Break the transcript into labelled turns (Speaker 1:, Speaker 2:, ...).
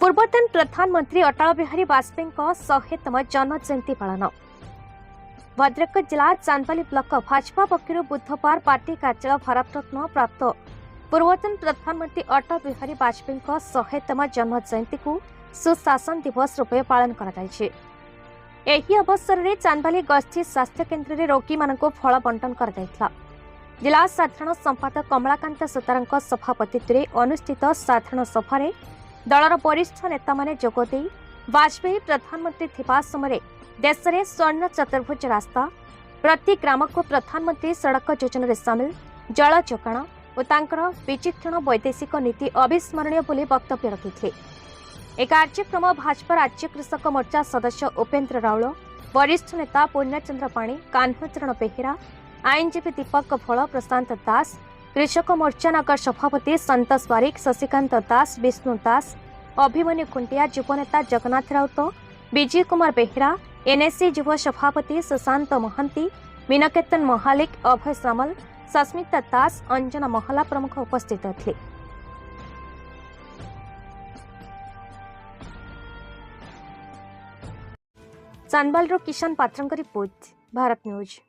Speaker 1: पूर्वतन प्रधानमंत्री अटल बिहारी वाजपेयी 100तम जन्म जयंती पालन। भद्रक जिला चांदबाली ब्लॉक भाजपा पक्षर बुधवार पार्टी कार्यालय भारत रत्न प्राप्त पूर्वतन प्रधानमंत्री अटल बिहारी वाजपेयी 100तम जन्म जयंती को सुशासन दिवस रूपे पालन कर अवसर में चांदबाली गस्थी स्वास्थ्य केन्द्र में रोगी मानक फल बंटन कर जिला साधारण संपादक कमलाकांत सुतार सभापतित्व में अनुष्ठित साधारण सभार दलर वरिष्ठ नेता माने जोगदे वाजपेयी प्रधानमंत्री थिबा समय देश में स्वर्ण चतुर्भुज रास्ता प्रति ग्राम को प्रधानमंत्री सड़क योजना सामिल जल जोगाण और विचक्षण वैदेशिक नीति अविस्मरणीय बोली वक्तव्य रखिथे। ए कार्यक्रम भाजपा राज्य कृषक मोर्चा सदस्य उपेन्द्र राउल, वरिष्ठ नेता पूर्णचंद्र पाणी, कान्हचरण बेहेरा, आईनजीवी दीपक भोल, प्रशांत दास, कृषक मोर्चा नगर सभापति संतोष बारिक, शशिकांत दास, विष्णु दास, अभिमन्यु खुंटिया, युवनेता जगन्नाथ राउत, विजय कुमार बेहेरा, एनएससी युव सभापति सुशांत महांती, मीनकेतन महालिक, अभय सामल, सस्मिता दास, अंजना महला प्रमुख उपस्थित थे। चांदबाल किशन पात्र रिपोर्ट, भारत न्यूज।